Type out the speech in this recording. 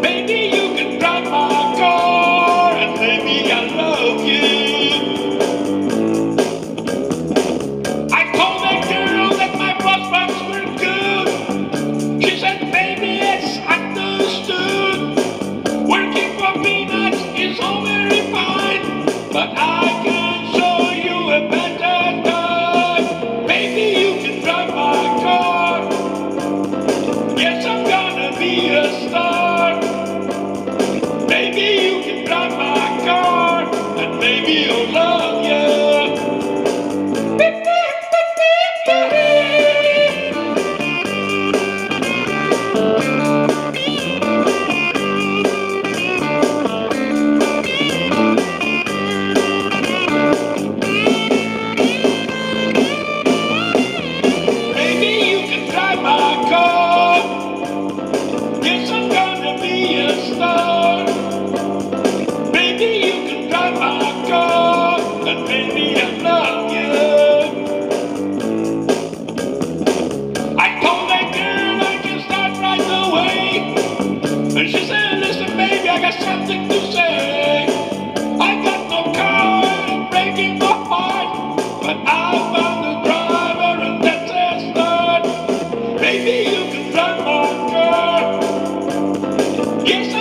Maybe you can drive my car, and maybe I love you. I told that girl that my prospects were good. She said, baby, it's understood. Working for peanuts is all very fine, but I can show you a better time. Maybe you can drive my car. Yes, I'm gonna be a star. Maybe you can drive my car, and maybe you'll love you. Maybe you can drive my car. Yes, I'm gonna be a star. Maybe you can drive my car, and maybe I love you. I told that girl I can start right away, and she said, listen, baby, I got something to say. I got no car, I'm breaking my heart, but I found a driver, and that's a start. Maybe you can drive my car. Yes,